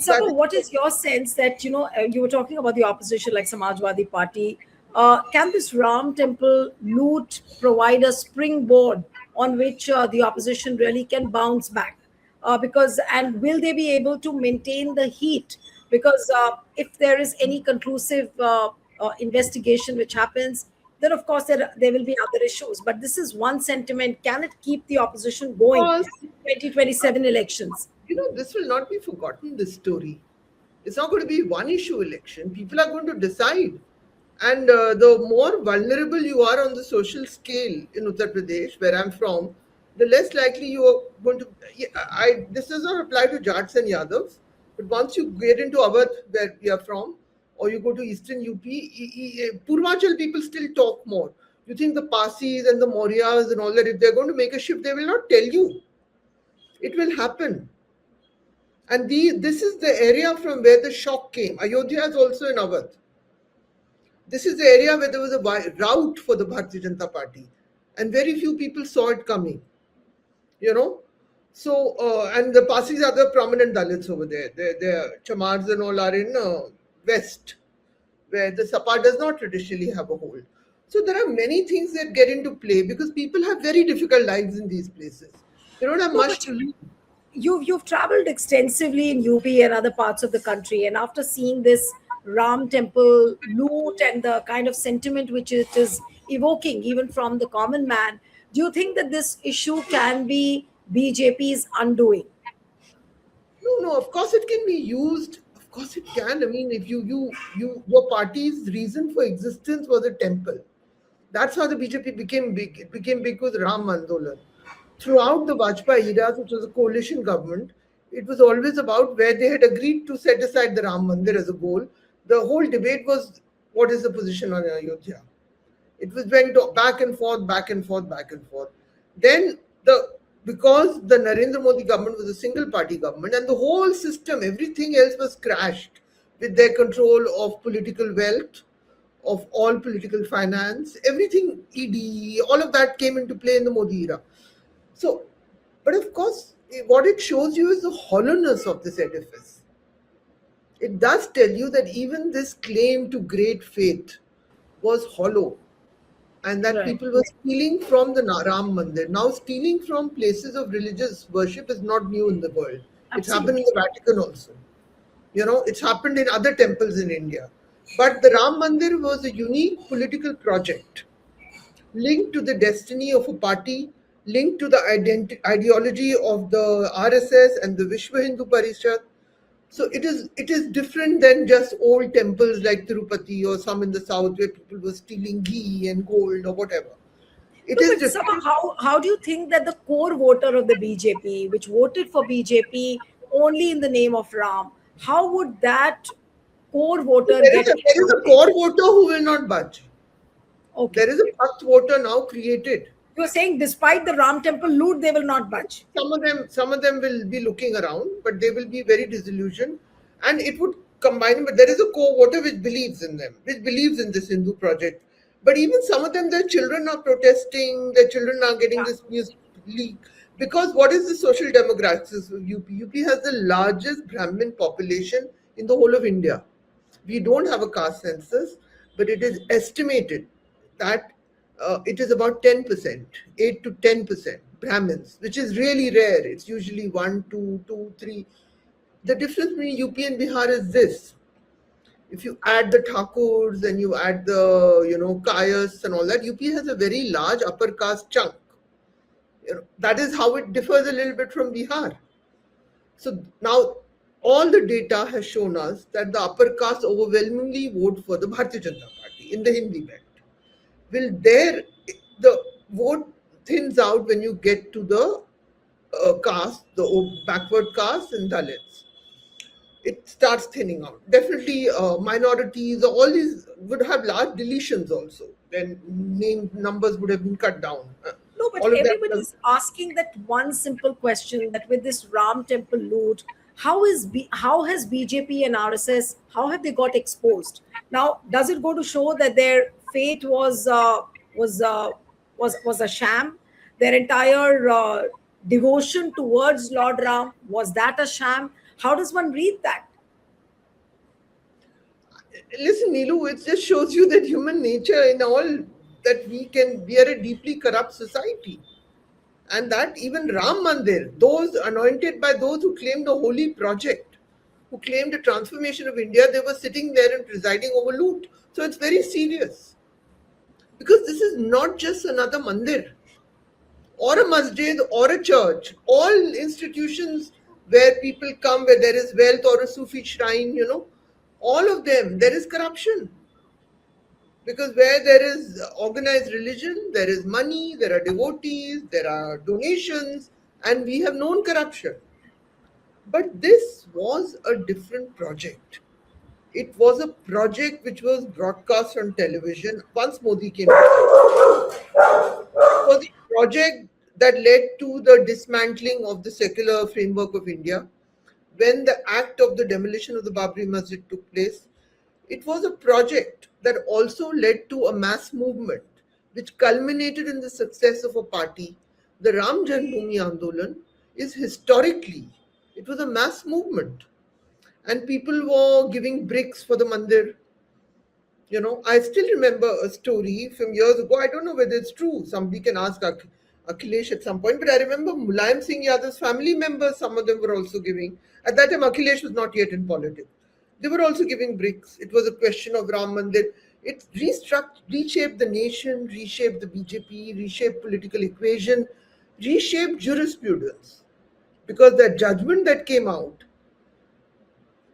But Saba, what is your sense that, you were talking about the opposition like Samajwadi Party. Can this Ram temple loot provide a springboard on which the opposition really can bounce back? And will they be able to maintain the heat? Because if there is any conclusive investigation which happens, then of course there will be other issues. But this is one sentiment. Can it keep the opposition going Because, in 2027 elections? this will not be forgotten, this story. It's not going to be one issue election. People are going to decide. And the more vulnerable you are on the social scale in Uttar Pradesh, where I'm from, the less likely you are going to. This does not apply to Jats and Yadavs, but once you get into Awadh, where we are from, or you go to Eastern UP, Purvachal people still talk more. You think the Pasis and the Mauryas and all that, if they're going to make a shift, they will not tell you. It will happen. And this is the area from where the shock came. Ayodhya is also in Awadh. This is the area where there was a rout for the Bharatiya Janata Party, and very few people saw it coming. So and the Pasis are the prominent Dalits over there. Their Chamars and all are in west, where the Sapa does not traditionally have a hold. So there are many things that get into play because people have very difficult lives in these places. They don't have No, much but to lose. you've traveled extensively in UP and other parts of the country, and after seeing this Ram temple loot and the kind of sentiment which it is evoking, even from the common man, do you think that this issue can be BJP's undoing? No. Of course, it can be used. Of course, it can. I mean, if your party's reason for existence was a temple. That's how the BJP became big. It became big with Ram Andolan. Throughout the Vajpayee era, which was a coalition government, it was always about where they had agreed to set aside the Ram Mandir as a goal. The whole debate was what is the position on Ayodhya. It was went back and forth, back and forth, back and forth. Then because the Narendra Modi government was a single party government and the whole system, everything else was crashed with their control of political wealth, of all political finance, everything, ED, all of that came into play in the Modi era. So, but of course, what it shows you is the hollowness of this edifice. It does tell you that even this claim to great faith was hollow and that Right. people were stealing from the Ram Mandir. Now, stealing from places of religious worship is not new in the world. It's happened in Absolutely. the Vatican also. It's happened in other temples in India. But the Ram Mandir was a unique political project linked to the destiny of a party, linked to the ideology of the RSS and the Vishwa Hindu Parishad. So it is different than just old temples like Tirupati or some in the south where people were stealing ghee and gold or whatever. It No, is but Saba, different. how do you think that the core voter of the BJP, which voted for BJP only in the name of Ram, how would that core voter There is get a there is a educated? core voter who will not budge. Okay. There is a path voter now created. You are saying despite the Ram temple loot, they will not budge. Some of them will be looking around, but they will be very disillusioned, and it would combine. But there is a core voter which believes in them, which believes in this Hindu project. But even some of them, their children are protesting. Their children are getting Yeah. this news leak because what is the social demographics of UP? UP has the largest Brahmin population in the whole of India. We don't have a caste census, but it is estimated that it is about 10%, 8 to 10% Brahmins, which is really rare. It's usually 1, 2, 2, 3. The difference between UP and Bihar is this. If you add the Thakurs and you add the, Kayas and all that, UP has a very large upper caste chunk. That is how it differs a little bit from Bihar. So now all the data has shown us that the upper caste overwhelmingly vote for the Bharatiya Janata Party in the Hindi belt. Will there the vote thins out when you get to the caste, the backward caste and Dalits? It starts thinning out. Definitely, minorities, all these would have large deletions also. Then name numbers would have been cut down. No, but All of that. everybody's asking that one simple question, that with this Ram temple loot, how has BJP and RSS, how have they got exposed? Now, does it go to show that their fate was was a sham? Their entire devotion towards Lord Ram, was that a sham? How does one read that? Listen, Neelu, it just shows you that human nature in all that we are a deeply corrupt society. And that even Ram Mandir, those anointed by those who claimed a holy project, who claimed a transformation of India, they were sitting there and presiding over loot. So it's very serious. Because this is not just another mandir or a masjid or a church. All institutions where people come, where there is wealth or a Sufi shrine, all of them, there is corruption. Because where there is organized religion, there is money, there are devotees, there are donations, and we have known corruption. But this was a different project. It was a project which was broadcast on television once Modi came to power. It was a project that led to the dismantling of the secular framework of India. When the act of the demolition of the Babri Masjid took place, it was a project that also led to a mass movement, which culminated in the success of a party. The Ram Janmabhoomi Andolan is historically, it was a mass movement, and people were giving bricks for the mandir. I still remember a story from years ago. I don't know whether it's true. Somebody can ask Akhilesh at some point. But I remember Mulayam Singh Yadav's family members, some of them were also giving. At that time, Akhilesh was not yet in politics. They were also giving bricks. It was a question of Ram Mandir. It reshaped the nation, reshaped the BJP, reshaped political equation, reshaped jurisprudence. Because that judgment that came out,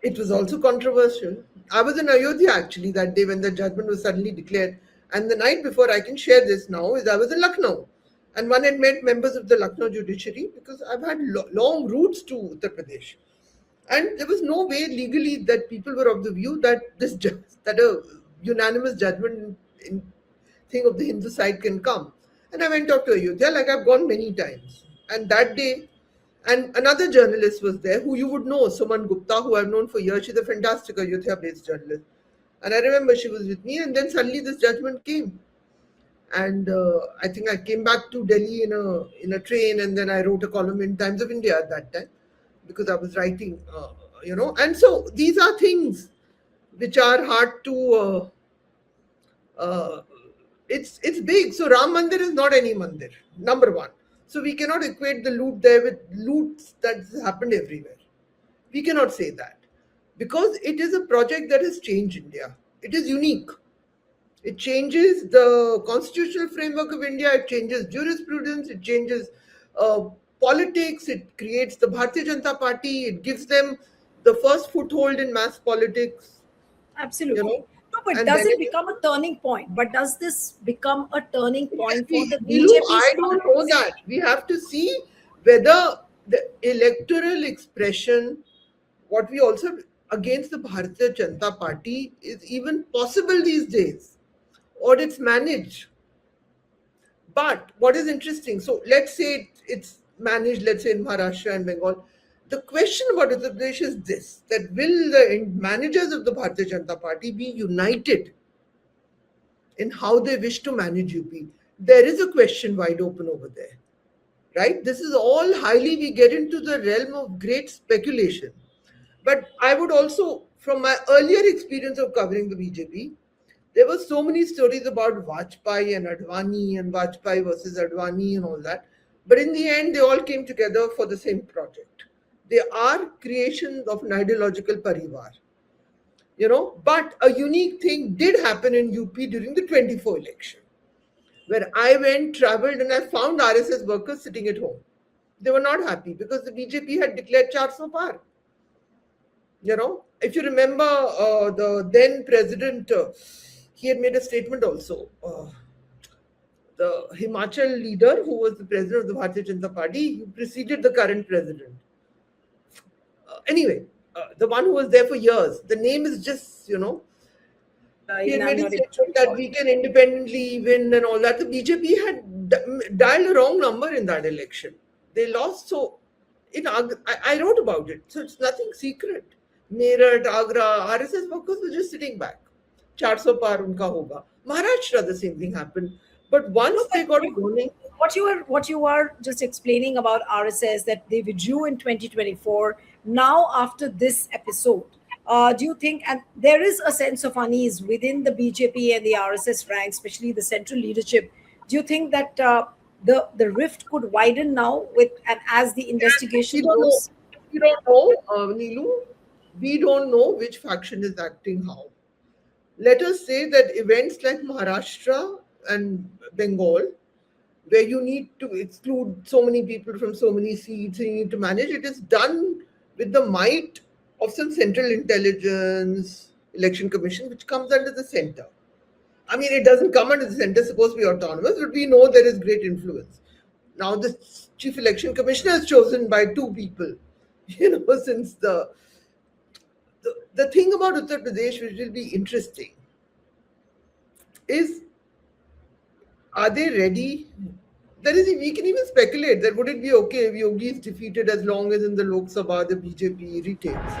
it was also controversial. I was in Ayodhya actually that day when the judgment was suddenly declared. And the night before, I can share this now, is I was in Lucknow. And one had met members of the Lucknow judiciary because I've had long routes to Uttar Pradesh. And there was no way legally that people were of the view that that a unanimous judgment in thing of the Hindu side can come. And I went up to Ayodhya like I've gone many times. And that day, and another journalist was there who you would know, Suman Gupta, who I've known for years. She's a fantastic Ayodhya based journalist. And I remember she was with me, and then suddenly this judgment came. And I think I came back to Delhi in a train, and then I wrote a column in Times of India at that time because I was writing, And so these are things which are hard to. Uh, it's big. So Ram Mandir is not any mandir. Number one. So we cannot equate the loot there with loot that's happened everywhere. We cannot say that because it is a project that has changed India. It is unique. It changes the constitutional framework of India. It changes jurisprudence. It changes politics. It creates the Bharatiya Janata Party. It gives them the first foothold in mass politics. You Absolutely. know, No, but and does then it it become a turning point? But does this become a turning point for the Nilu, BJP's I don't know politics? that. We have to see whether the electoral expression, what we also against the Bharatiya Janata Party, is even possible these days, or it's managed. But what is interesting, so let's say it's managed, let's say in Maharashtra and Bengal. The question about Uttar Pradesh is this: that will the managers of the Bharatiya Janata Party be united in how they wish to manage UP? There is a question wide open over there, right? This is all highly, we get into the realm of great speculation. But I would also, from my earlier experience of covering the BJP, there were so many stories about Vajpayee and Vajpayee versus Advani and all that. But in the end, they all came together for the same project. They are creations of an ideological parivar, But a unique thing did happen in UP during the 24 election, where I went, traveled, and I found RSS workers sitting at home. They were not happy because the BJP had declared 400 par. If you remember, the then president, he had made a statement also. The Himachal leader, who was the president of the Bharatiya Janata Party, who preceded the current president. Anyway, the one who was there for years. The name is just, he had Even I'm made a not able to statement that recall. we can independently win and all that. The BJP had dialed a wrong number in that election. They lost. So, I wrote about it. So it's nothing secret. Meerut, Agra, RSS workers were just sitting back. 400 par unka hoga. Maharashtra, the same thing happened. But No, once but they got a warning, what you are just explaining about RSS that they withdrew in 2024. Now, after this episode, Do you think, and there is a sense of unease within the BJP and the RSS ranks, especially the central leadership? Do you think that the rift could widen now with, and as the We investigation don't know. goes? We don't know, Neelu. We don't know which faction is acting how. Let us say that events like Maharashtra and Bengal, where you need to exclude so many people from so many seats and you need to manage, it is done with the might of some central intelligence election commission, which comes under the center. I mean, it doesn't come under the center, supposed to be autonomous, but we know there is great influence. Now, the chief election commissioner is chosen by two people. Since the thing about Uttar Pradesh, which will be interesting, is are they ready? There is, we can even speculate that would it be okay if Yogi is defeated as long as in the Lok Sabha the BJP retains.